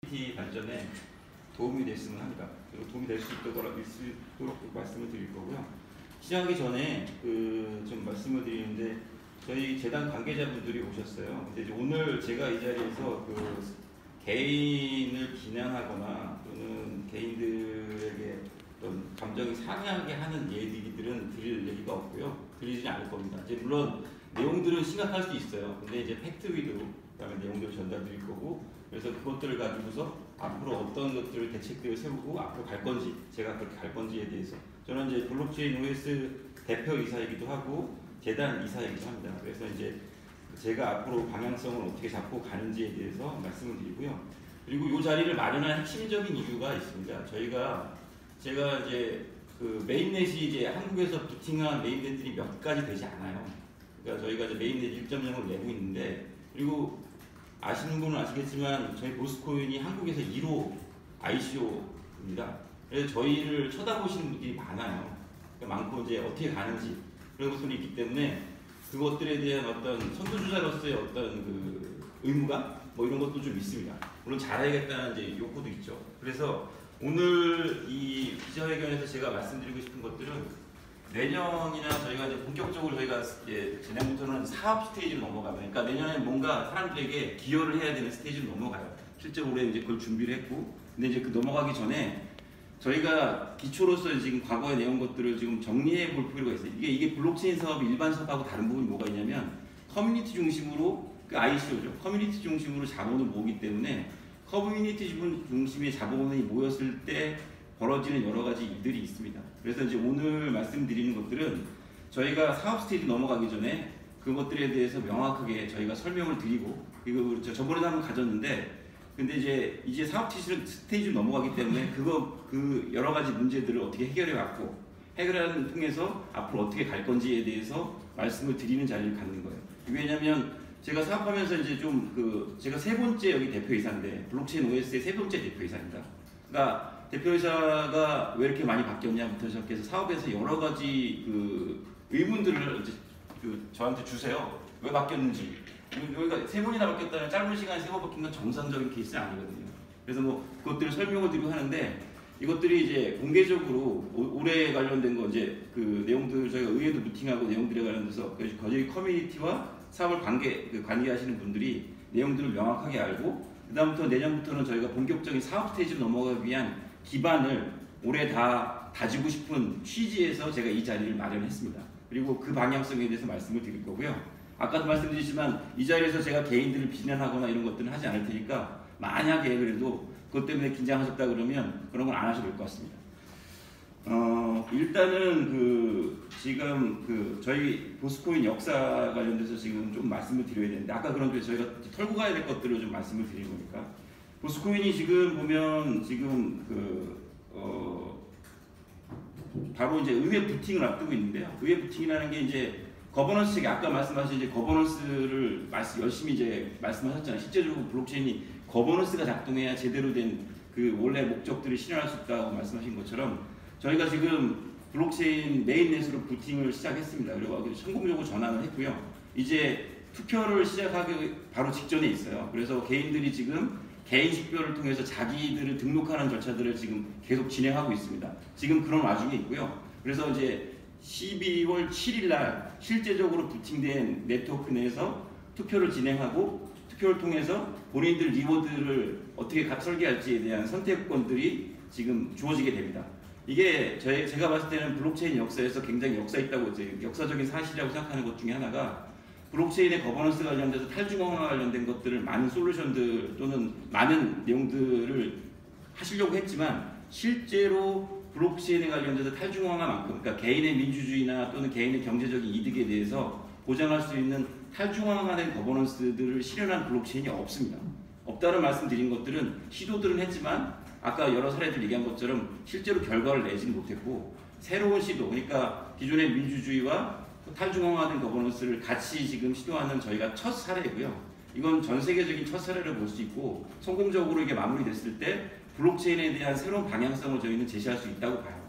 IT 발전에 도움이 됐으면 합니다. 그리고 도움이 될 수 있도록 말씀을 드릴 거고요. 시작하기 전에 좀 말씀을 드리는데 저희 재단 관계자분들이 오셨어요. 근데 이제 오늘 제가 이 자리에서 개인을 비난하거나 또는 개인들에게 어떤 감정이 상하게 하는 얘기들은 드릴 얘기가 없고요. 드리지 않을 겁니다. 이제 물론 내용들은 심각할 수 있어요. 근데 이제 팩트 위주로 그다음에 내용들을 전달드릴 거고, 그래서 그것들을 가지고서 앞으로 어떤 것들을 대책들을 세우고 앞으로 갈 건지, 제가 그렇게 갈 건지에 대해서 저는 이제 블록체인 OS 대표이사이기도 하고 재단 이사이기도 합니다. 그래서 이제 제가 앞으로 방향성을 어떻게 잡고 가는지에 대해서 말씀을 드리고요. 그리고 이 자리를 마련한 핵심적인 이유가 있습니다. 제가 이제 메인넷이 이제 한국에서 부팅한 메인넷들이 몇 가지 되지 않아요. 그러니까 저희가 이제 메인넷 1.0을 내고 있는데, 그리고 아시는 분은 아시겠지만 저희 보스코인이 한국에서 1호 ICO입니다. 그래서 저희를 쳐다보시는 분들이 많아요. 그러니까 많고 이제 어떻게 가는지 그런 것들이 있기 때문에 그것들에 대한 어떤 선두주자로서의 어떤 의무감 뭐 이런 것도 좀 있습니다. 물론 잘해야겠다는 이제 욕구도 있죠. 그래서 오늘 이 기자회견에서 제가 말씀드리고 싶은 것들은 내년이나 저희가 이제 본격적으로 저희가 이제 내년부터는 사업 스테이지로 넘어가면, 그러니까 내년에 뭔가 사람들에게 기여를 해야 되는 스테이지로 넘어가요. 실제로 올해 이제 그걸 준비를 했고, 근데 이제 넘어가기 전에 저희가 기초로서 지금 과거에 내온 것들을 지금 정리해 볼 필요가 있어요. 이게 블록체인 사업이 일반 사업하고 다른 부분이 뭐가 있냐면 커뮤니티 중심으로 ICO죠. 커뮤니티 중심으로 자본을 모으기 때문에 커뮤니티 중심의 자본이 모였을 때 벌어지는 여러 가지 일들이 있습니다. 그래서 이제 오늘 말씀드리는 것들은 저희가 사업 스테이지 넘어가기 전에 그것들에 대해서 명확하게 저희가 설명을 드리고, 이거 저번에도 한번 가졌는데, 근데 이제 사업 스테이지로 넘어가기 때문에 그 여러 가지 문제들을 어떻게 해결해 왔고, 해결하는 통해서 앞으로 어떻게 갈 건지에 대해서 말씀을 드리는 자리를 갖는 거예요. 왜냐면 제가 사업하면서 이제 제가 세 번째 여기 대표이사인데, 블록체인 OS의 세 번째 대표이사입니다. 그러니까 대표이사가 왜 이렇게 많이 바뀌었냐부터 시작해서 사업에서 여러 가지 의문들을 저한테 주세요. 왜 바뀌었는지. 여기가 세 번이나 바뀌었다는 짧은 시간에 세 번 바뀐 건 정상적인 케이스는 아니거든요. 그래서 그것들을 설명을 드리고 하는데, 이것들이 이제 공개적으로 올해 관련된 거 이제 내용들 저희가 의회도 미팅하고 내용들에 관련돼서 저희 커뮤니티와 사업을 관계하시는 분들이 내용들을 명확하게 알고, 그다음부터 내년부터는 저희가 본격적인 사업 스테이지로 넘어가기 위한 기반을 올해 다 다지고 싶은 취지에서 제가 이 자리를 마련했습니다. 그리고 그 방향성에 대해서 말씀을 드릴 거고요. 아까도 말씀드렸지만 이 자리에서 제가 개인들을 비난하거나 이런 것들은 하지 않을 테니까, 만약에 그래도 그것 때문에 긴장하셨다 그러면 그런 건 안 하셔도 될 것 같습니다. 일단은 지금 저희 보스코인 역사 관련돼서 지금 좀 말씀을 드려야 되는데, 아까 그런 게 저희가 털고 가야 될 것들을 좀 말씀을 드리는 거니까. 보스코인이 지금 보면 바로 이제 의회 부팅을 앞두고 있는데요. 의회 부팅이라는 게 이제 거버넌스 체계, 아까 말씀하신 이제 거버넌스를 열심히 이제 말씀하셨잖아요. 실제적으로 블록체인이 거버넌스가 작동해야 제대로 된 원래 목적들을 실현할 수 있다고 말씀하신 것처럼, 저희가 지금 블록체인 메인넷으로 부팅을 시작했습니다. 그리고 성공적으로 전환을 했고요. 이제 투표를 시작하기 바로 직전에 있어요. 그래서 개인들이 지금 개인 식별을 통해서 자기들을 등록하는 절차들을 지금 계속 진행하고 있습니다. 지금 그런 와중에 있고요. 그래서 이제 12월 7일 날 실제적으로 부팅된 네트워크 내에서 투표를 진행하고, 투표를 통해서 본인들 리워드를 어떻게 설계할지에 대한 선택권들이 지금 주어지게 됩니다. 이게 제가 봤을 때는 블록체인 역사에서 굉장히 역사적인 사실이라고 생각하는 것 중에 하나가, 블록체인의 거버넌스 관련돼서 탈중앙화 관련된 것들을 많은 솔루션들 또는 많은 내용들을 하시려고 했지만, 실제로 블록체인에 관련돼서 탈중앙화만큼, 그러니까 개인의 민주주의나 또는 개인의 경제적인 이득에 대해서 보장할 수 있는 탈중앙화된 거버넌스들을 실현한 블록체인이 없습니다. 없다는 말씀드린 것들은 시도들은 했지만 아까 여러 사례들 얘기한 것처럼 실제로 결과를 내지는 못했고, 새로운 시도, 그러니까 기존의 민주주의와 탈중앙화된 거버넌스를 같이 지금 시도하는 저희가 첫 사례이고요. 이건 전 세계적인 첫 사례를 볼 수 있고, 성공적으로 이게 마무리됐을 때 블록체인에 대한 새로운 방향성을 저희는 제시할 수 있다고 봐요.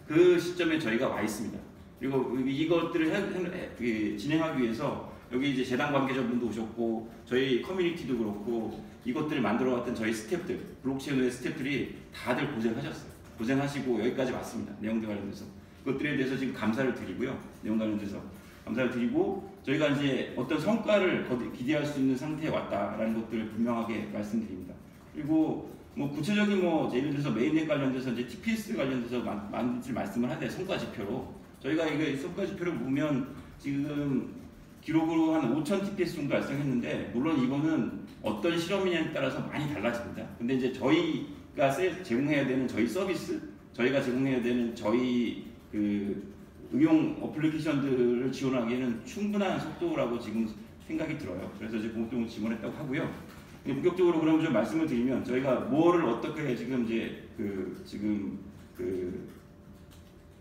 그 시점에 저희가 와 있습니다. 그리고 이것들을 진행하기 위해서 여기 이제 재단 관계자분도 오셨고 저희 커뮤니티도 그렇고 이것들을 만들어왔던 저희 스태프들, 블록체인의 스태프들이 다들 고생하셨어요. 고생하시고 여기까지 왔습니다. 내용들 관련돼서 그것들에 대해서 지금 감사를 드리고요. 내용 관련돼서 감사를 드리고 저희가 이제 어떤 성과를 기대할 수 있는 상태에 왔다라는 것들을 분명하게 말씀드립니다. 그리고 뭐 구체적인 뭐 예를 들어서 메인넷 관련돼서 이제 TPS 관련돼서 많이 말씀을 하되 성과 지표로 저희가 이거 성과 지표를 보면 지금 기록으로 한 5,000 TPS 정도 달성했는데 물론 이거는 어떤 실험이냐에 따라서 많이 달라집니다. 근데 이제 저희가 제공해야 되는 저희 서비스, 저희가 제공해야 되는 저희 그 응용 어플리케이션들을 지원하기에는 충분한 속도라고 지금 생각이 들어요. 그래서 이제 공통을 지원했다고 하고요. 본격적으로 그럼 좀 말씀을 드리면 저희가 뭐를 어떻게 지금 이제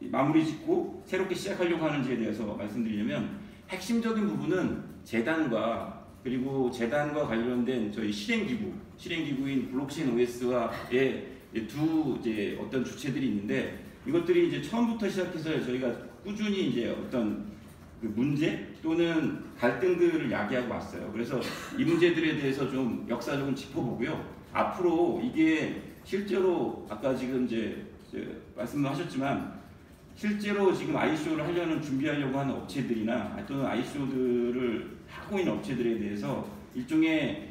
마무리 짓고 새롭게 시작하려고 하는지에 대해서 말씀드리려면 핵심적인 부분은 재단과 그리고 재단과 관련된 저희 실행기구인 블록체인 OS와의 두 이제 어떤 주체들이 있는데 이것들이 이제 처음부터 시작해서 저희가 꾸준히 이제 어떤 그 문제 또는 갈등들을 야기하고 왔어요. 그래서 이 문제들에 대해서 좀 역사적으로 짚어보고요. 앞으로 이게 실제로 아까 지금 이제 말씀하셨지만 실제로 지금 ICO를 준비하려고 하는 업체들이나 또는 ICO들을 하고 있는 업체들에 대해서 일종의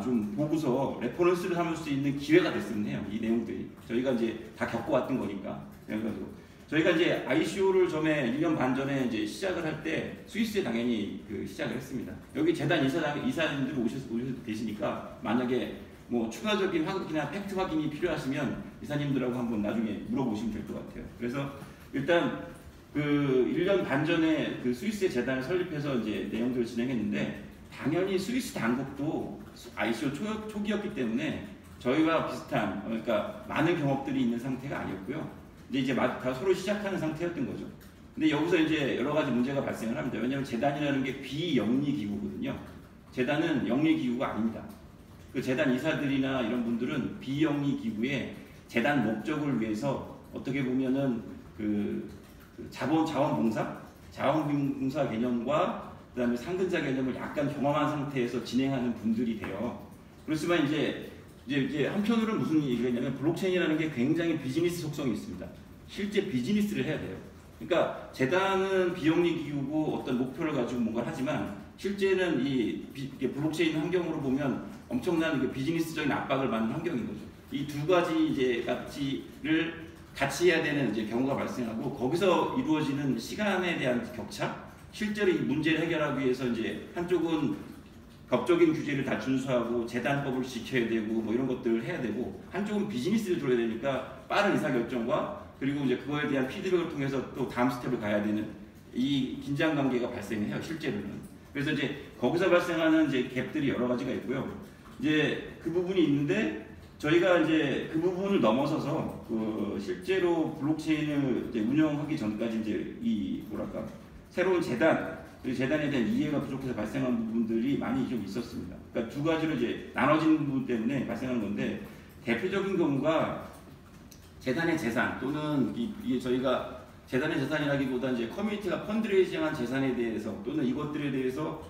좀 보고서 레퍼런스를 삼을 수 있는 기회가 됐으면 해요. 이 내용들이 저희가 이제 다 겪어왔던 거니까. 그래가지고 저희가 이제 ICO를 전에 1년 반 전에 이제 시작을 할 때 스위스에 당연히 시작을 했습니다. 여기 재단 이사님들 오셔서 계시니까 만약에 뭐 추가적인 확인이나 팩트 확인이 필요하시면 이사님들하고 한번 나중에 물어보시면 될 것 같아요. 그래서 일단 그 1년 반 전에 그 스위스의 재단을 설립해서 이제 내용들을 진행했는데 당연히 스위스 당국도 ICO 초기였기 때문에 저희와 비슷한 그러니까 많은 경험들이 있는 상태가 아니었고요. 이제 다 서로 시작하는 상태였던 거죠. 근데 여기서 이제 여러 가지 문제가 발생을 합니다. 왜냐하면 재단이라는 게 비영리 기구거든요. 재단은 영리 기구가 아닙니다. 그 재단 이사들이나 이런 분들은 비영리 기구의 재단 목적을 위해서 어떻게 보면은 자원봉사 개념과 그다음에 상근자 개념을 약간 경험한 상태에서 진행하는 분들이 돼요. 그렇지만 이제 한편으로는 무슨 얘기가 있냐면 블록체인이라는 게 굉장히 비즈니스 속성이 있습니다. 실제 비즈니스를 해야 돼요. 그러니까 재단은 비영리 기구고 어떤 목표를 가지고 뭔가를 하지만 실제는 이 블록체인 환경으로 보면 엄청난 비즈니스적인 압박을 받는 환경인 거죠. 이 두 가지 이제 가치를 같이 해야 되는 이제 경우가 발생하고 거기서 이루어지는 시간에 대한 격차, 실제로 이 문제를 해결하기 위해서 이제 한쪽은 법적인 규제를 다 준수하고 재단법을 지켜야 되고 뭐 이런 것들을 해야 되고 한쪽은 비즈니스를 들어야 되니까 빠른 의사결정과 그리고 이제 그거에 대한 피드백을 통해서 또 다음 스텝을 가야 되는 이 긴장 관계가 발생해요. 실제로는. 그래서 이제 거기서 발생하는 이제 갭들이 여러 가지가 있고요. 이제 그 부분이 있는데 저희가 이제 그 부분을 넘어서서 실제로 블록체인을 이제 운영하기 전까지 이제 새로운 재단 그리고 재단에 대한 이해가 부족해서 발생한 부분들이 많이 좀 있었습니다. 그러니까 두 가지로 이제 나눠진 부분 때문에 발생한 건데 대표적인 경우가 재단의 재산 또는 이게 저희가 재단의 재산이라기보다 이제 커뮤니티가 펀드레이징한 재산에 대해서 또는 이것들에 대해서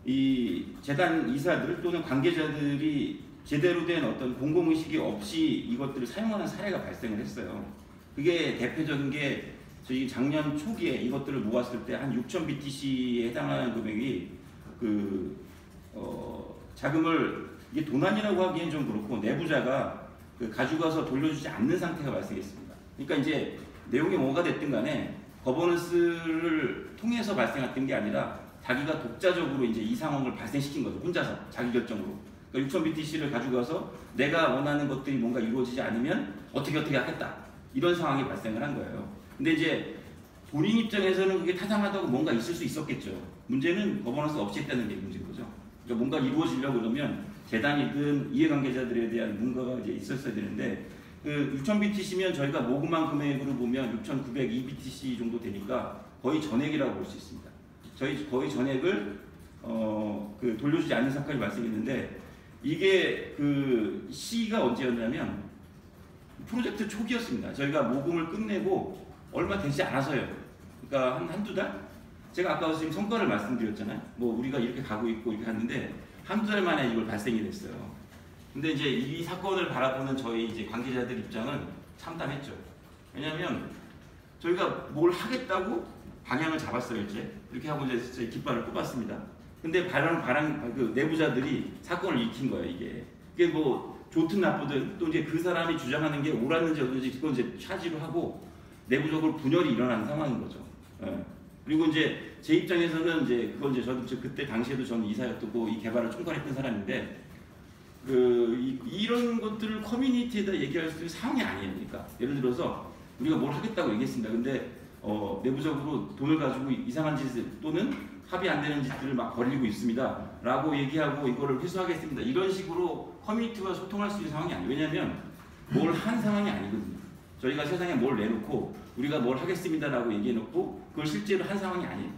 이 재단 이사들 또는 관계자들이 제대로 된 어떤 공공의식이 없이 이것들을 사용하는 사례가 발생을 했어요. 그게 대표적인 게 저희 작년 초기에 이것들을 모았을 때 한 6,000 BTC에 해당하는 금액이 자금을 이게 도난이라고 하기엔 좀 그렇고 내부자가 가져가서 돌려주지 않는 상태가 발생했습니다. 그러니까 이제 내용이 뭐가 됐든 간에 거버넌스를 통해서 발생했던 게 아니라 자기가 독자적으로 이제 이 상황을 발생시킨 거죠. 혼자서 자기 결정으로. 그러니까 6,000 BTC를 가져가서 내가 원하는 것들이 뭔가 이루어지지 않으면 어떻게 하겠다. 이런 상황이 발생을 한 거예요. 근데 이제 본인 입장에서는 그게 타당하다고 뭔가 있을 수 있었겠죠. 문제는 거버넌스 없이 했다는 게 문제인 거죠. 그러니까 뭔가 이루어지려고 그러면 재단이든 이해관계자들에 대한 뭔가가 이제 있었어야 되는데 6,000 BTC면 저희가 모금한 금액으로 보면 6,902 BTC 정도 되니까 거의 전액이라고 볼 수 있습니다. 저희 거의 전액을 돌려주지 않는 사건이 발생했는데 이게 시기가 언제였냐면 프로젝트 초기였습니다. 저희가 모금을 끝내고 얼마 되지 않아서요. 그러니까 한두 달? 제가 아까 지금 성과를 말씀드렸잖아요. 뭐 우리가 이렇게 가고 있고 이렇게 갔는데 한두 달 만에 이걸 발생이 됐어요. 근데 이제 이 사건을 바라보는 저희 이제 관계자들 입장은 참담했죠. 왜냐하면 저희가 뭘 하겠다고 방향을 잡았어요. 이제 이렇게 하고 이제 저희 깃발을 뽑았습니다. 근데 그 내부자들이 사건을 익힌 거예요. 이게 뭐 좋든 나쁘든 또 이제 그 사람이 주장하는 게 옳았는지 어떤지 그건 이제 차지로 하고 내부적으로 분열이 일어나는 상황인 거죠. 예. 그리고 이제 제 입장에서는 이제 그건 이제 저도 그때 당시에도 저는 이사였고 이 개발을 총괄했던 사람인데 이런 것들을 커뮤니티에다 얘기할 수 있는 상황이 아니에요. 그러니까 예를 들어서 우리가 뭘 하겠다고 얘기했습니다. 근데 내부적으로 돈을 가지고 이상한 짓을 또는 합의 안 되는 짓들을 막 벌이고 있습니다. 라고 얘기하고 이거를 회수하겠습니다. 이런 식으로 커뮤니티와 소통할 수 있는 상황이 아니에요. 왜냐하면 뭘 한 상황이 아니거든요. 저희가 세상에 뭘 내놓고 우리가 뭘 하겠습니다 라고 얘기해놓고 그걸 실제로 한 상황이 아니에요.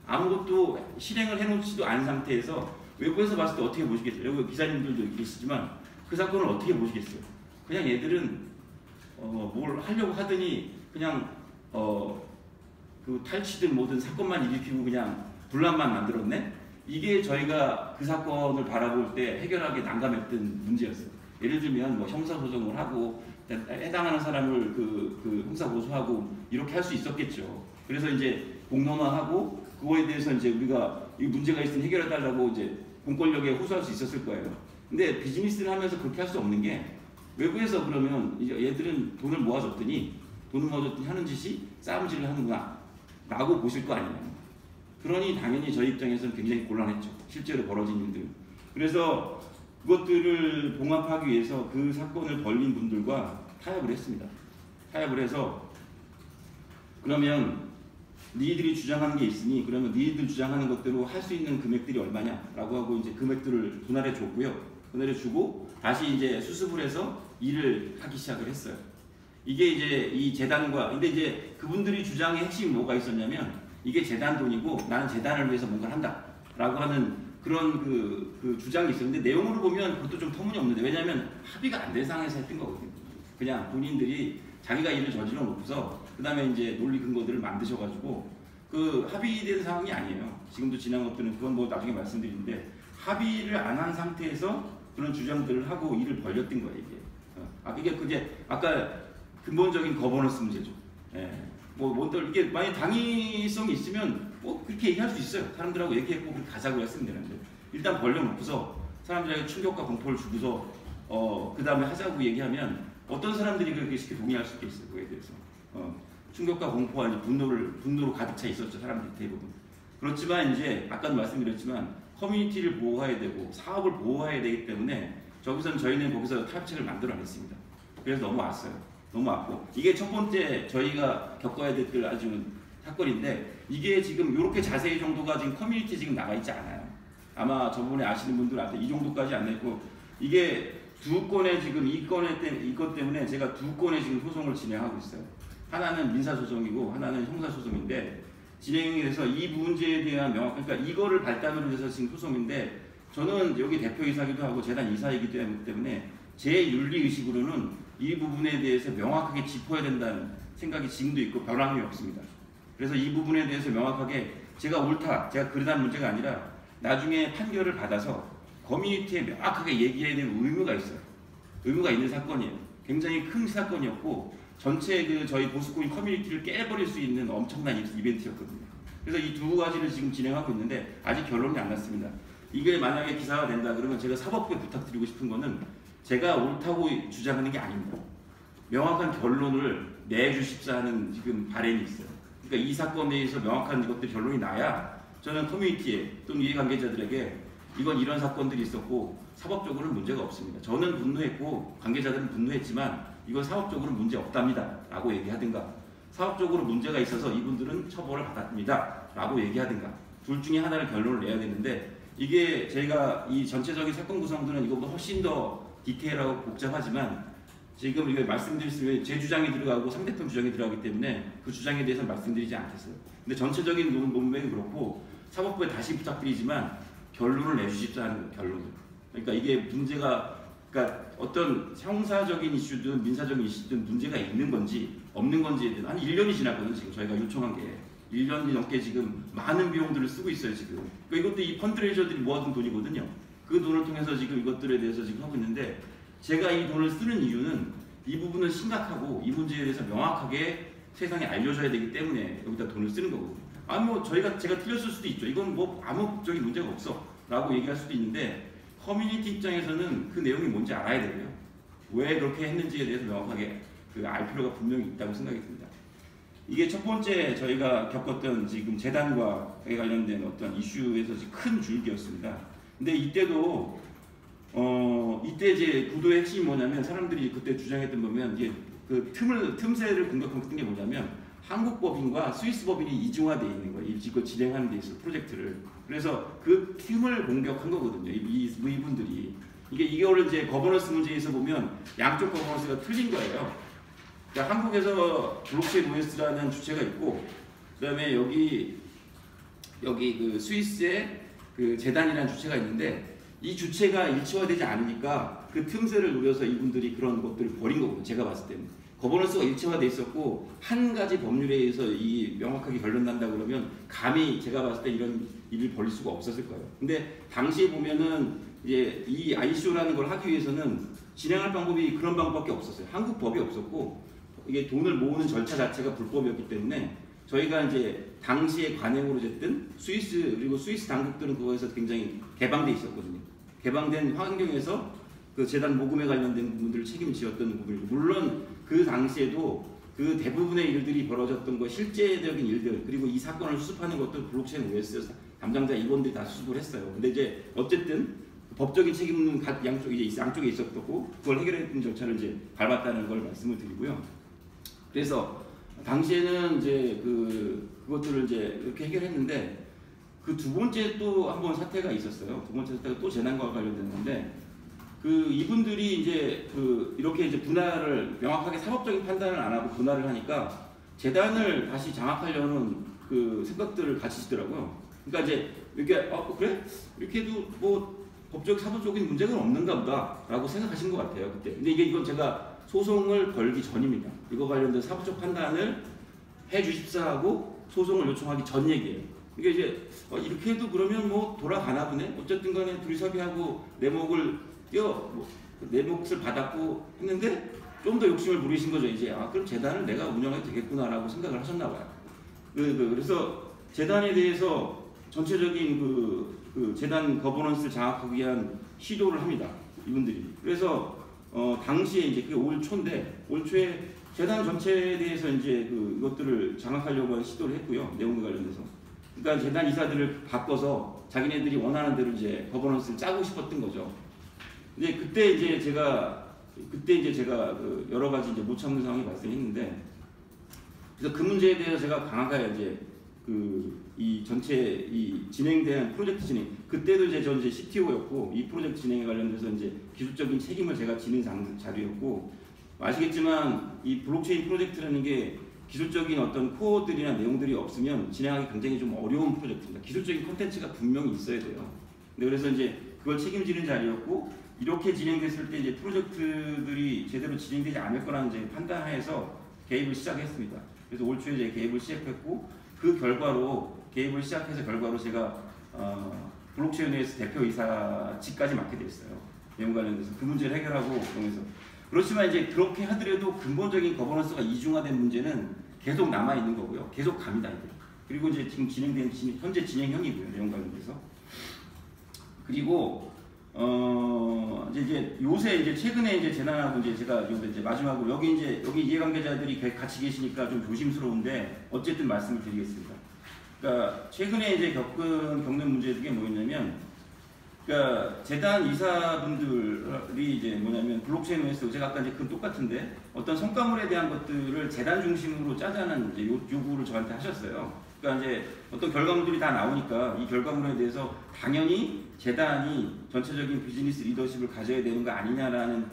아무것도 실행을 해놓지도 않은 상태에서 외부에서 봤을 때 어떻게 보시겠어요? 여기 기자님들도 계시지만 그 사건을 어떻게 보시겠어요? 그냥 얘들은 뭘 하려고 하더니 그냥 그 탈취든 뭐든 사건만 일으키고 그냥 분란만 만들었네? 이게 저희가 그 사건을 바라볼 때 해결하기 난감했던 문제였어요. 예를 들면 뭐 형사소송을 하고 해당하는 사람을 그 형사고소하고 이렇게 할 수 있었겠죠. 그래서 이제 공론화하고 그거에 대해서 이제 우리가 이 문제가 있으면 해결해달라고 이제 공권력에 호소할 수 있었을 거예요. 근데 비즈니스를 하면서 그렇게 할 수 없는 게 외부에서 그러면 이제 얘들은 돈을 모아줬더니 하는 짓이 싸움질을 하는구나 라고 보실 거 아니에요. 그러니 당연히 저희 입장에서는 굉장히 곤란했죠. 실제로 벌어진 일들. 그래서 그것들을 봉합하기 위해서 그 사건을 벌린 분들과 타협을 했습니다. 타협을 해서 그러면 니들이 주장하는 게 있으니 그러면 니들 주장하는 것대로 할 수 있는 금액들이 얼마냐라고 하고 이제 금액들을 분할해 줬고요. 분할해 주고 다시 이제 수습을 해서 일을 하기 시작을 했어요. 이게 이제 이 재단과 근데 이제 그분들이 주장의 핵심이 뭐가 있었냐면 이게 재단 돈이고 나는 재단을 위해서 뭔가를 한다라고 하는 그런 그 주장이 있어요. 근데 내용으로 보면 그것도 좀 터무니없는데 왜냐하면 합의가 안 된 상황에서 했던 거거든요. 그냥 본인들이 자기가 일을 저질러 놓고서 그 다음에 이제 논리 근거들을 만드셔가지고 그 합의된 상황이 아니에요. 지금도 지난 것들은 그건 뭐 나중에 말씀드리는데 합의를 안 한 상태에서 그런 주장들을 하고 일을 벌렸던 거예요. 이게 그게 아까 근본적인 거버넌스 문제죠. 예. 이게 만약 당위성이 있으면 뭐 그렇게 얘기할 수 있어요. 사람들하고 얘기했고 그렇게 가자고 했으면 되는데 일단 벌려놓고서 사람들에게 충격과 공포를 주고서 그 다음에 하자고 얘기하면 어떤 사람들이 그렇게 쉽게 동의할 수 있겠어요. 그거에 대해서 충격과 공포와 이제 분노로 가득 차 있었죠. 사람들이 대부분. 그렇지만 이제 아까도 말씀드렸지만 커뮤니티를 보호해야 되고 사업을 보호해야 되기 때문에 저희는 거기서 타협책을 만들어냈습니다. 그래서 넘어왔어요. 너무 왔고 이게 첫 번째 저희가 겪어야 될 아주 사건인데 이게 지금 이렇게 자세히 정도가 지금 커뮤니티 지금 나가 있지 않아요. 아마 저번에 아시는 분들한테 이 정도까지 안 됐고 이게 두 건의 지금 이것 때문에 제가 두 건의 지금 소송을 진행하고 있어요. 하나는 민사소송이고 하나는 형사소송인데 진행이 돼서 이 문제에 대한 그러니까 이거를 발단으로 해서 지금 소송인데 저는 여기 대표이사기도 하고 재단 이사이기도 때문에 제 윤리의식으로는 이 부분에 대해서 명확하게 짚어야 된다는 생각이 지금도 있고 변함이 없습니다. 그래서 이 부분에 대해서 명확하게 제가 옳다, 제가 그러다는 문제가 아니라 나중에 판결을 받아서 커뮤니티에 명확하게 얘기해야 될 의무가 있어요. 의무가 있는 사건이에요. 굉장히 큰 사건이었고 전체 저희 보수코인 커뮤니티를 깨버릴 수 있는 엄청난 이벤트였거든요. 그래서 이 두 가지를 지금 진행하고 있는데 아직 결론이 안 났습니다. 이게 만약에 기사가 된다 그러면 제가 사법부에 부탁드리고 싶은 거는 제가 옳다고 주장하는 게 아닙니다. 명확한 결론을 내주십사 하는 지금 바람이 있어요. 그러니까 이 사건에 대해서 명확한 것들 결론이 나야 저는 커뮤니티에 또는 이해관계자들에게 이건 이런 사건들이 있었고 사법적으로는 문제가 없습니다. 저는 분노했고 관계자들은 분노했지만 이건 사법적으로는 문제 없답니다 라고 얘기하든가 사법적으로 문제가 있어서 이분들은 처벌을 받았습니다 라고 얘기하든가 둘 중에 하나를 결론을 내야 되는데 이게 제가 이 전체적인 사건 구성들은 이거보다 훨씬 더 디테일하고 복잡하지만 지금 이거 말씀드릴 제 주장이 들어가고 상대편 주장이 들어가기 때문에 그 주장에 대해서 말씀드리지 않겠어요. 근데 전체적인 논맥이 그렇고 사법부에 다시 부탁드리지만 결론을 내주십사는 결론을. 그러니까 이게 문제가 그러니까 어떤 형사적인 이슈든 민사적인 이슈든 문제가 있는 건지 없는 건지에 대해서 한 1년이 지났거든요. 지금 저희가 요청한 게 1년 넘게 지금 많은 비용들을 쓰고 있어요 지금. 그러니까 이것도 이 펀드레이저들이 모아둔 돈이거든요. 그 돈을 통해서 지금 이것들에 대해서 지금 하고 있는데, 제가 이 돈을 쓰는 이유는 이 부분은 심각하고 이 문제에 대해서 명확하게 세상에 알려줘야 되기 때문에 여기다 돈을 쓰는 거거든요. 뭐 제가 틀렸을 수도 있죠. 이건 뭐 아무적인 문제가 없어 라고 얘기할 수도 있는데, 커뮤니티 입장에서는 그 내용이 뭔지 알아야 되고요. 왜 그렇게 했는지에 대해서 명확하게 알 필요가 분명히 있다고 생각이 듭니다. 이게 첫 번째 저희가 겪었던 지금 재단과 관련된 어떤 이슈에서 큰 줄기였습니다. 근데 이때도 이때 이제 구도의 핵심이 뭐냐면, 사람들이 그때 주장했던 보면 이제 그 틈새를 공격했던 게 뭐냐면, 한국 법인과 스위스 법인이 이중화되어 있는 거예요. 이거 진행하는 데 있어 프로젝트를. 그래서 그 틈을 공격한 거거든요. 이분들이. 이거를 이제 거버넌스 문제에서 보면 양쪽 거버넌스가 틀린 거예요. 그러니까 한국에서 블록체인 OS라는 주체가 있고, 그다음에 여기 그 스위스에 그 재단이라는 주체가 있는데, 이 주체가 일치화되지 않으니까 그 틈새를 노려서 이분들이 그런 것들을 벌인 거거든요. 제가 봤을 때는 거버넌스가 일치화돼 있었고 한 가지 법률에 의해서 이 명확하게 결론난다 그러면 감히 제가 봤을 때 이런 일을 벌일 수가 없었을 거예요. 근데 당시에 보면은 이제 이 ICO라는 걸 하기 위해서는 진행할 방법이 그런 방법밖에 없었어요. 한국 법이 없었고, 이게 돈을 모으는 절차 자체가 불법이었기 때문에 저희가 이제 당시에 관행으로 됐든 스위스, 그리고 스위스 당국들은 그거에서 굉장히 개방돼 있었거든요. 개방된 환경에서 그 재단 모금에 관련된 부분들을 책임지었던 부분이고, 물론 그 당시에도 그 대부분의 일들이 벌어졌던 거, 실제적인 일들, 그리고 이 사건을 수습하는 것도 블록체인 OS 담당자 임원들이 다 수습을 했어요. 근데 이제 어쨌든 법적인 책임은 양쪽에 있었고, 그걸 해결했던 절차를 이제 밟았다는 걸 말씀을 드리고요. 그래서 당시에는 이제 그것들을 이제 이렇게 해결했는데, 그 두 번째 또 한 번 사태가 있었어요. 두 번째 사태가 또 재난과 관련된 건데, 이분들이 이제 이렇게 이제 분할을 명확하게 사법적인 판단을 안 하고 분할을 하니까 재단을 다시 장악하려는 생각들을 가지시더라고요. 그러니까 이제 이렇게 그래? 이렇게 해도 뭐 법적 사법적인 문제가 없는가 보다라고 생각하신 것 같아요 그때. 근데 이건 제가 소송을 걸기 전입니다. 이거 관련된 사법적 판단을 해 주십사 하고 소송을 요청하기 전 얘기예요. 이게 이제 이렇게 해도 그러면 뭐 돌아가나 보네. 어쨌든 간에 둘이 협의하고 내 몫을 받았고 했는데, 좀 더 욕심을 부리신 거죠. 이제 그럼 재단을 내가 운영해도 되겠구나라고 생각을 하셨나 봐요. 그래서 재단에 대해서 전체적인 재단 거버넌스를 장악하기 위한 시도를 합니다. 이분들이. 그래서 당시에 이제 그게 올 초에 재단 전체에 대해서 이제 이것들을 장악하려고 하는 시도를 했고요. 내용과 관련돼서. 그러니까 재단 이사들을 바꿔서 자기네들이 원하는 대로 이제 거버넌스를 짜고 싶었던 거죠. 근데 그때 이제 제가 여러 가지 이제 못 참는 상황이 발생했는데, 그래서 그 문제에 대해서 제가 강하게 이제 이 전체 이 진행된 프로젝트 진행, 그때도 이제 전 이제 CTO였고, 이 프로젝트 진행에 관련돼서 이제 기술적인 책임을 제가 지는 자리였고, 아시겠지만 이 블록체인 프로젝트라는 게 기술적인 어떤 코어들이나 내용들이 없으면 진행하기 굉장히 좀 어려운 프로젝트입니다. 기술적인 콘텐츠가 분명히 있어야 돼요. 그래서 이제 그걸 책임지는 자리였고, 이렇게 진행됐을 때 이제 프로젝트들이 제대로 진행되지 않을 거라는 이제 판단하에서 개입을 시작했습니다. 그래서 올 초에 이제 개입을 시작했고, 그 결과로 개입을 시작해서 결과로 제가 블록체인에서 대표이사직까지 맡게 됐어요. 내용 관련돼서 그 문제를 해결하고 그러면서. 그렇지만 이제 그렇게 하더라도 근본적인 거버넌스가 이중화된 문제는 계속 남아 있는 거고요. 계속 갑니다 이제. 그리고 이제 지금 현재 진행형이고요. 내용 관련돼서. 그리고 이제 요새 이제 최근에 이제 재난하고 이제 제가 이제 마지막으로 여기 이해관계자들이 같이 계시니까 좀 조심스러운데 어쨌든 말씀을 드리겠습니다. 그러니까 최근에 이제 겪는 문제 중에 뭐였냐면, 그러니까 재단 이사분들이 이제 뭐냐면 블록체인 OS, 제가 아까 이제 그건 똑같은데 어떤 성과물에 대한 것들을 재단 중심으로 짜자는 이제 요구를 저한테 하셨어요. 그러니까 이제 어떤 결과물들이 다 나오니까 이 결과물에 대해서 당연히 재단이 전체적인 비즈니스 리더십을 가져야 되는 거 아니냐라는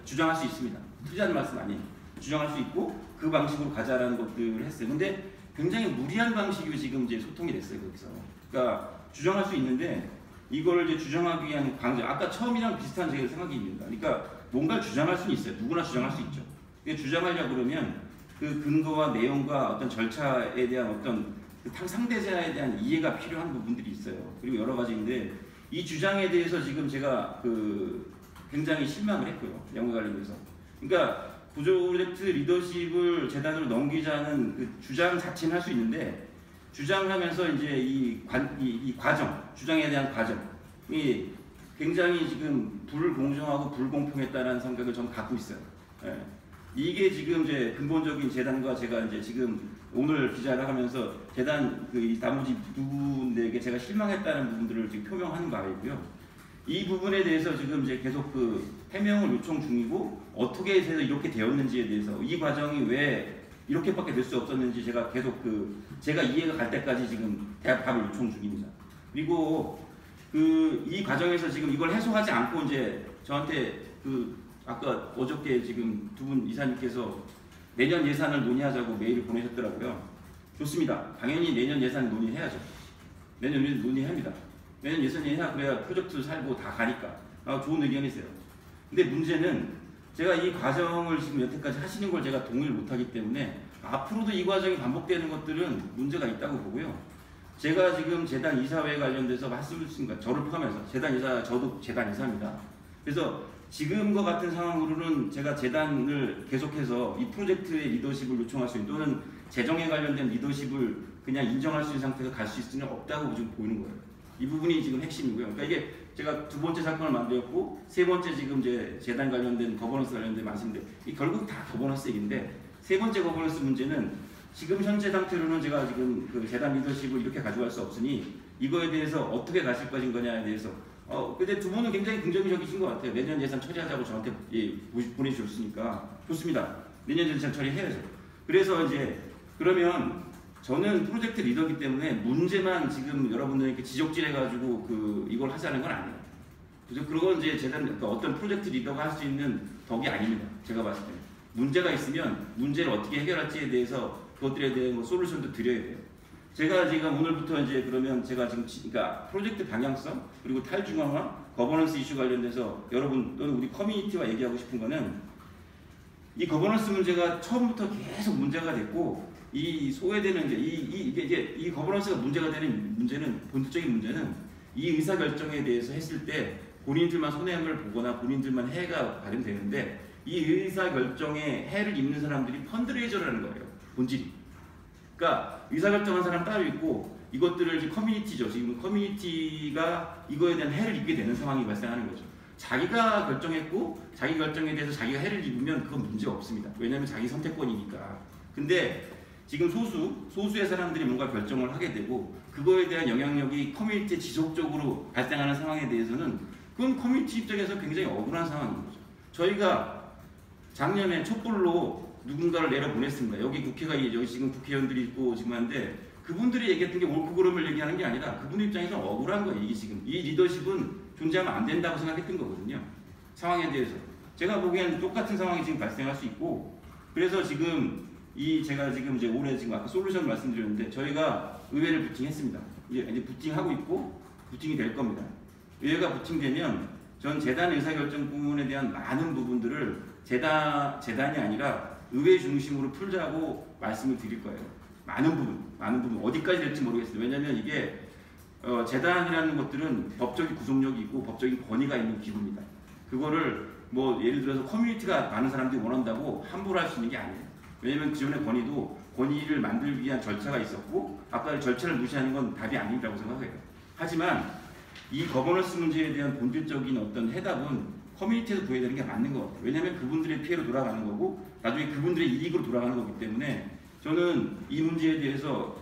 주장할 수 있습니다. 틀리다는 말씀 아니에요. 주장할 수 있고 그 방식으로 가자라는 것들을 했어요. 근데 굉장히 무리한 방식으로 지금 이제 소통이 됐어요, 거기서. 그러니까 주장할 수 있는데 이걸 이제 주장하기 위한 방식, 아까 처음이랑 비슷한 제 생각입니다. 그러니까 뭔가를 주장할 수는 있어요. 누구나 주장할 수 있죠. 근데 주장하려고 그러면 그 근거와 내용과 어떤 절차에 대한 어떤 그 상대자에 대한 이해가 필요한 부분들이 있어요. 그리고 여러 가지인데 이 주장에 대해서 지금 제가 굉장히 실망을 했고요. 내용과 관련해서. 그러니까 구조 프로젝트 리더십을 재단으로 넘기자는 그 주장 자체는 할 수 있는데 주장하면서 이제 이 과정, 주장에 대한 과정이 굉장히 지금 불공정하고 불공평했다는 생각을 좀 갖고 있어요. 예. 이게 지금 이제 근본적인 재단과 제가 이제 지금 오늘 기자를 하면서 재단 그 나머지 두 분에게 제가 실망했다는 부분들을 지금 표명하는 바이고요. 이 부분에 대해서 지금 이제 계속 그 해명을 요청 중이고 어떻게 해서 이렇게 되었는지에 대해서 이 과정이 왜 이렇게밖에 될 수 없었는지 제가 계속 제가 이해가 갈 때까지 지금 답을 요청 중입니다. 그리고 이 과정에서 지금 이걸 해소하지 않고 이제 저한테 아까 어저께 지금 두 분 이사님께서 내년 예산을 논의하자고 메일을 보내셨더라고요. 좋습니다. 당연히 내년 예산 논의해야죠. 내년 논의합니다. 내년 예산이 해야 그래야 프로젝트 살고 다 가니까. 좋은 의견이세요. 근데 문제는 제가 이 과정을 지금 여태까지 하시는 걸 제가 동의를 못하기 때문에 앞으로도 이 과정이 반복되는 것들은 문제가 있다고 보고요. 제가 지금 재단 이사회 관련돼서 말씀을 주신 저를 포함해서 저도 재단 이사입니다. 그래서 지금과 같은 상황으로는 제가 재단을 계속해서 이 프로젝트의 리더십을 요청할 수 있는 또는 재정에 관련된 리더십을 그냥 인정할 수 있는 상태가 갈 수 있을 수는 없다고 지금 보이는 거예요. 이 부분이 지금 핵심이고요. 그러니까 이게 제가 두 번째 사건을 만들었고 세 번째 지금 이제 재단 관련된 거버넌스 관련된 말씀인데 결국 다 거버넌스 얘기인데 세 번째 거버넌스 문제는 지금 현재 상태로는 제가 지금 재단 리더십을 이렇게 가져갈 수 없으니 이거에 대해서 어떻게 가실 것인가에 대해서 근데 두 분은 굉장히 긍정적이신 것 같아요. 내년 예산 처리하자고 저한테 보내주셨으니까 좋습니다. 내년 예산 처리해야죠. 그래서 이제 그러면 저는 프로젝트 리더이기 때문에 문제만 지금 여러분들에게 지적질해가지고 이걸 하자는 건 아니에요. 그래서 그건 이제 재단 어떤 프로젝트 리더가 할 수 있는 덕이 아닙니다. 제가 봤을 때 문제가 있으면 문제를 어떻게 해결할지에 대해서 그것들에 대한 솔루션도 드려야 돼요. 제가 지금 오늘부터 이제 그러면 제가 지금 그러니까 프로젝트 방향성 그리고 탈중앙화, 거버넌스 이슈 관련돼서 여러분 또는 우리 커뮤니티와 얘기하고 싶은 거는 이 거버넌스 문제가 처음부터 계속 문제가 됐고 이 소외되는 이제 이 거버넌스가 문제가 되는 문제는 본질적인 문제는 이 의사 결정에 대해서 했을 때 본인들만 손해를 보거나 본인들만 해가 발생되는데 이 의사 결정에 해를 입는 사람들이 펀드레이저라는 거예요. 본질이. 그러니까 의사결정한 사람 따로 있고 이것들을 이제 커뮤니티죠. 지금 커뮤니티가 이거에 대한 해를 입게 되는 상황이 발생하는 거죠. 자기가 결정했고 자기 결정에 대해서 자기가 해를 입으면 그건 문제 없습니다. 왜냐하면 자기 선택권이니까. 근데 지금 소수의 사람들이 뭔가 결정을 하게 되고 그거에 대한 영향력이 커뮤니티에 지속적으로 발생하는 상황에 대해서는 그건 커뮤니티 입장에서 굉장히 억울한 상황인 거죠. 저희가 작년에 촛불로 누군가를 내려보냈습니다. 여기 국회가 여기 지금 국회의원들이 있고 지금 하는데 그분들이 얘기했던 게 옳고 그름을 얘기하는 게 아니라 그분들 입장에서 억울한 거예요. 이게 지금 이 리더십은 존재하면 안 된다고 생각했던 거거든요. 상황에 대해서 제가 보기에는 똑같은 상황이 지금 발생할 수 있고 그래서 지금 제가 지금 이제 올해 지금 아까 솔루션 말씀드렸는데 저희가 의회를 부팅했습니다. 이제 부팅하고 있고 부팅이 될 겁니다. 의회가 부팅되면 전 재단 의사결정 부분에 대한 많은 부분들을 재단이 아니라 의회 중심으로 풀자고 말씀을 드릴 거예요. 많은 부분 어디까지 될지 모르겠어요. 왜냐하면 이게 재단이라는 것들은 법적인 구속력이 있고 법적인 권위가 있는 기구입니다. 그거를 뭐 예를 들어서 커뮤니티가 많은 사람들이 원한다고 함부로 할 수 있는 게 아니에요. 왜냐하면 기존의 권위를 만들기 위한 절차가 있었고 아까 절차를 무시하는 건 답이 아니라고 생각해요. 하지만 이 거버넌스 문제에 대한 본질적인 어떤 해답은 커뮤니티에서 구해야 되는 게 맞는 것 같아요. 왜냐하면 그분들의 피해로 돌아가는 거고 나중에 그분들의 이익으로 돌아가는 거기 때문에 저는 이 문제에 대해서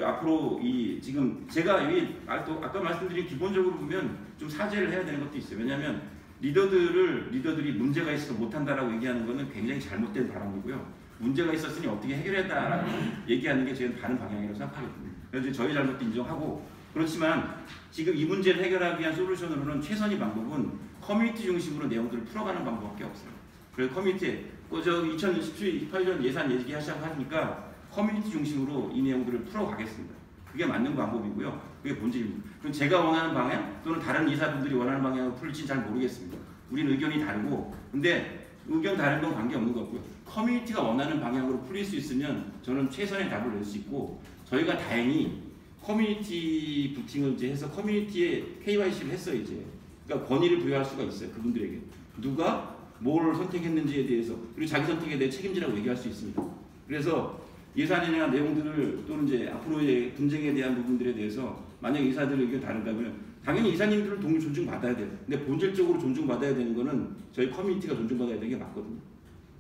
앞으로 지금 제가 아까 말씀드린 기본적으로 보면 좀 사죄를 해야 되는 것도 있어요. 왜냐하면 리더들이 문제가 있어서 못한다라고 얘기하는 것은 굉장히 잘못된 발언이고요. 문제가 있었으니 어떻게 해결했다라고 얘기하는 게 저는 다른 방향이라고 생각하거든요. 그래서 저희 잘못도 인정하고 그렇지만 지금 이 문제를 해결하기 위한 솔루션으로는 최선의 방법은 커뮤니티 중심으로 내용들을 풀어가는 방법밖에 없어요. 그래서 커뮤니티에 2017-18년 예산 얘기하시자고 하니까 커뮤니티 중심으로 이 내용들을 풀어가겠습니다. 그게 맞는 방법이고요. 그게 본질입니다. 그럼 제가 원하는 방향 또는 다른 이사분들이 원하는 방향을 풀지는 잘 모르겠습니다. 우리는 의견이 다르고 근데 의견 다른 건 관계없는 것 같고요. 커뮤니티가 원하는 방향으로 풀릴 수 있으면 저는 최선의 답을 낼 수 있고, 저희가 다행히 커뮤니티 부팅을 이제 해서 커뮤니티에 KYC를 했어요 이제. 그러니까 권위를 부여할 수가 있어요 그분들에게. 누가 뭘 선택했는지에 대해서, 그리고 자기 선택에 대해 책임지라고 얘기할 수 있습니다. 그래서 예산이나 내용들을 또는 이제 앞으로의 분쟁에 대한 부분들에 대해서 만약 이사들 의견 다르다면 당연히 이사님들을 존중받아야 돼요. 근데 본질적으로 존중받아야 되는 거는 저희 커뮤니티가 존중받아야 되는 게 맞거든요.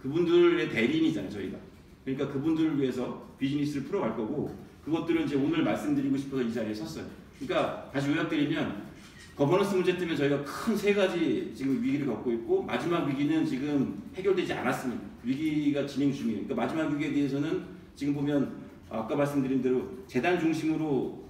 그분들의 대리인이잖아요 저희가. 그러니까 그분들을 위해서 비즈니스를 풀어갈 거고, 그것들은 이제 오늘 말씀드리고 싶어서 이 자리에 섰어요. 그러니까 다시 요약드리면, 거버넌스 문제 때문에 저희가 큰 세 가지 지금 위기를 겪고 있고, 마지막 위기는 지금 해결되지 않았습니다. 위기가 진행 중이에요. 그러니까 마지막 위기에 대해서는 지금 보면 아까 말씀드린 대로 재단 중심으로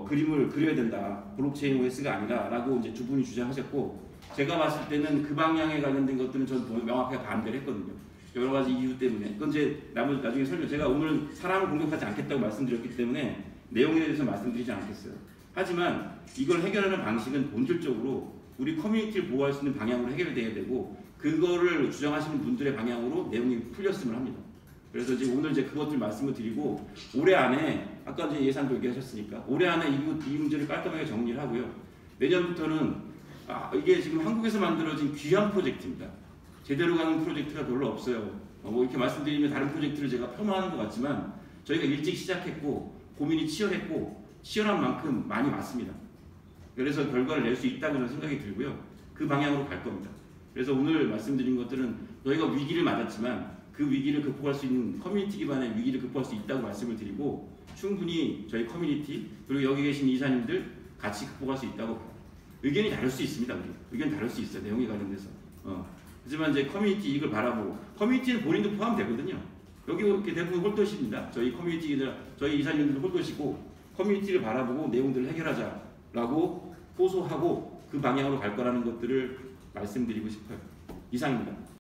그림을 그려야 된다. 블록체인 OS가 아니라라고 이제 두 분이 주장하셨고, 제가 봤을 때는 그 방향에 관련된 것들은 저는 명확하게 반대를 했거든요. 여러 가지 이유 때문에. 그건 이제 나중에 설명. 제가 오늘 사람을 공격하지 않겠다고 말씀드렸기 때문에 내용에 대해서 말씀드리지 않겠어요. 하지만 이걸 해결하는 방식은 본질적으로 우리 커뮤니티를 보호할 수 있는 방향으로 해결돼야 되고, 그거를 주장하시는 분들의 방향으로 내용이 풀렸으면 합니다. 그래서 이제 오늘 이제 그것들 말씀을 드리고, 올해 안에 아까 이제 예산도 얘기하셨으니까 올해 안에 이 문제를 깔끔하게 정리를 하고요. 내년부터는 이게 지금 한국에서 만들어진 귀한 프로젝트입니다. 제대로 가는 프로젝트가 별로 없어요. 뭐 이렇게 말씀드리면 다른 프로젝트를 제가 폄하하는 것 같지만, 저희가 일찍 시작했고 고민이 치열했고 치열한 만큼 많이 왔습니다. 그래서 결과를 낼 수 있다고 저는 생각이 들고요. 그 방향으로 갈 겁니다. 그래서 오늘 말씀드린 것들은 저희가 위기를 맞았지만 그 위기를 극복할 수 있는 커뮤니티 기반의 위기를 극복할 수 있다고 말씀을 드리고, 충분히 저희 커뮤니티 그리고 여기 계신 이사님들 같이 극복할 수 있다고 봐요. 의견이 다를 수 있습니다. 우리 의견 다를 수 있어요. 내용에 관련돼서. 하지만 이제 커뮤니티 이익을 바라보고, 커뮤니티는 본인도 포함되거든요. 여기 이렇게 대부분 홀도십니다. 저희 커뮤니티들, 저희 이사님들 홀도시고 커뮤니티를 바라보고 내용들을 해결하자라고 호소하고 그 방향으로 갈 거라는 것들을 말씀드리고 싶어요. 이상입니다.